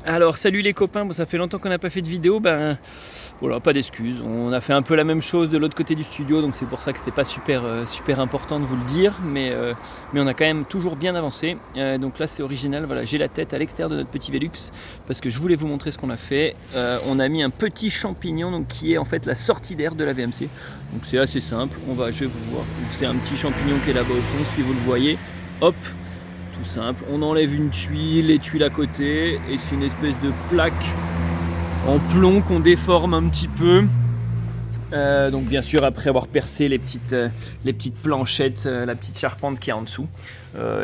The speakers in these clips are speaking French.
Alors salut les copains, bon, ça fait longtemps qu'on n'a pas fait de vidéo, ben voilà, pas d'excuses. On a fait un peu la même chose de l'autre côté du studio, donc c'est pour ça que c'était pas super important de vous le dire, mais on a quand même toujours bien avancé. Donc là c'est original, voilà, j'ai la tête à l'extérieur de notre petit Velux parce que je voulais vous montrer ce qu'on a fait. On a mis un petit champignon donc, qui est en fait la sortie d'air de la VMC. Donc c'est assez simple, je vais vous voir. C'est un petit champignon qui est là-bas au fond, si vous le voyez. Hop, tout simple, on enlève une tuile, les tuiles à côté, et c'est une espèce de plaque en plomb qu'on déforme un petit peu. Donc bien sûr après avoir percé les petites planchettes, la petite charpente qui est en dessous.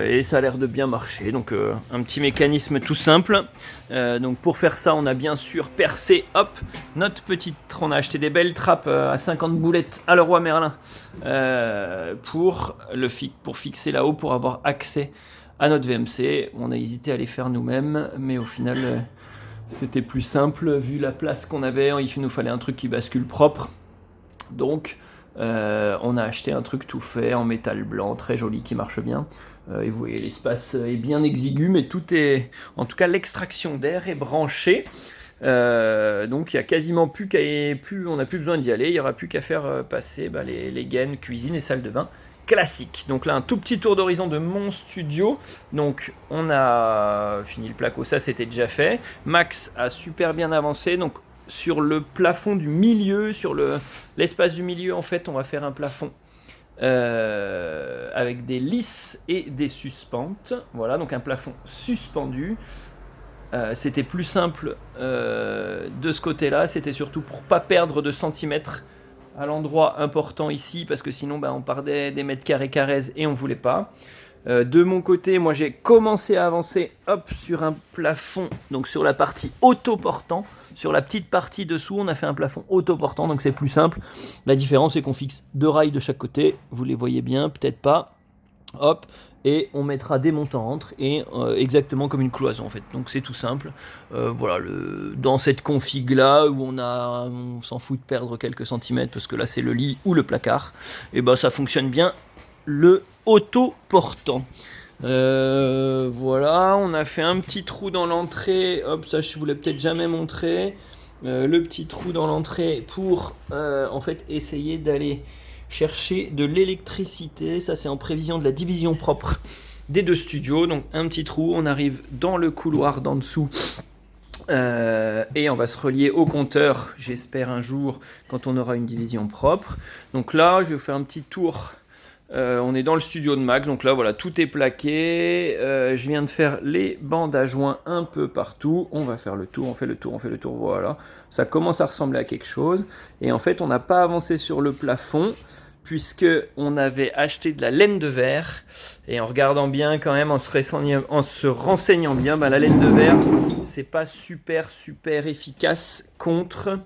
Et ça a l'air de bien marcher, donc un petit mécanisme tout simple. Donc pour faire ça on a bien sûr percé, hop, notre petite, on a acheté des belles trappes à 50 boulettes à Leroy Merlin pour fixer là-haut, pour avoir accès à notre VMC. On a hésité à les faire nous-mêmes, mais au final c'était plus simple vu la place qu'on avait. Il nous fallait un truc qui bascule propre, donc on a acheté un truc tout fait en métal blanc, très joli, qui marche bien. Et vous voyez, l'espace est bien exigu, mais tout est, en tout cas l'extraction d'air est branchée. Donc il y a quasiment on n'a plus besoin d'y aller. Il n'y aura plus qu'à faire passer les gaines cuisine et salle de bain classique. Donc là un tout petit tour d'horizon de mon studio. Donc on a fini le placo, ça c'était déjà fait. Max a super bien avancé. Donc sur le plafond du milieu, sur l'espace du milieu, en fait on va faire un plafond avec des lisses et des suspentes. Voilà, donc un plafond suspendu. C'était plus simple de ce côté-là, c'était surtout pour pas perdre de centimètres à l'endroit important ici, parce que sinon on perdait des mètres carrés et on voulait pas. De mon côté, moi j'ai commencé à avancer, hop, sur un plafond, donc sur la partie autoportant, sur la petite partie dessous, on a fait un plafond autoportant, donc c'est plus simple. La différence c'est qu'on fixe 2 rails de chaque côté, vous les voyez bien, peut-être pas, hop, et on mettra des montants entre, et exactement comme une cloison en fait, donc c'est tout simple. Voilà, dans cette config là où on s'en fout de perdre quelques centimètres parce que là c'est le lit ou le placard, et ça fonctionne bien, le autoportant. Voilà, on a fait un petit trou dans l'entrée, hop, ça je vous l'ai peut-être jamais montré, le petit trou dans l'entrée pour en fait essayer d'aller chercher de l'électricité. Ça c'est en prévision de la division propre des 2 studios. Donc un petit trou, on arrive dans le couloir d'en dessous et on va se relier au compteur, j'espère un jour, quand on aura une division propre. Donc là je vais vous faire un petit tour. On est dans le studio de Max, donc là voilà, tout est plaqué. Je viens de faire les bandes à joints un peu partout. On va faire le tour, on fait le tour, voilà. Ça commence à ressembler à quelque chose. Et en fait, on n'a pas avancé sur le plafond, puisque on avait acheté de la laine de verre. Et en regardant bien quand même, en se renseignant bien, la laine de verre, c'est pas super efficace contre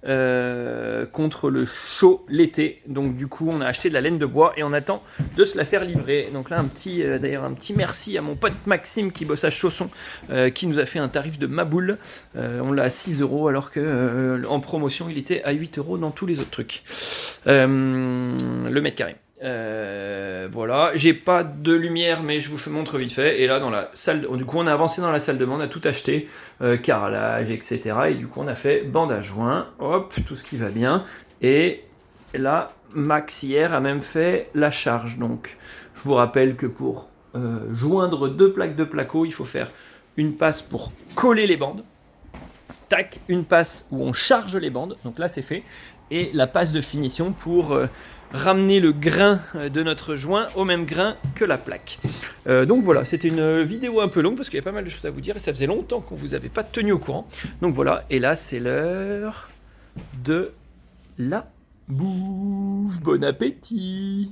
le chaud l'été. Donc du coup, on a acheté de la laine de bois et on attend de se la faire livrer. Donc là, d'ailleurs, un petit merci à mon pote Maxime qui bosse à Chausson, qui nous a fait un tarif de maboule. On l'a à 6 € alors que en promotion, il était à 8 € dans tous les autres trucs. Le mètre carré. Voilà, j'ai pas de lumière mais je vous montre vite fait. Et là dans la salle, du coup on a avancé dans la salle de bain, on a tout acheté, carrelage, etc. Et du coup on a fait bande à joint, hop, tout ce qui va bien. Et là Max hier a même fait la charge. Donc je vous rappelle que pour joindre 2 plaques de placo, il faut faire une passe pour coller les bandes, tac, une passe où on charge les bandes, donc là c'est fait, et la passe de finition pour ramener le grain de notre joint au même grain que la plaque. Donc voilà, c'était une vidéo un peu longue parce qu'il y a pas mal de choses à vous dire et ça faisait longtemps qu'on vous avait pas tenu au courant. Donc voilà, et là c'est l'heure de la bouffe. Bon appétit!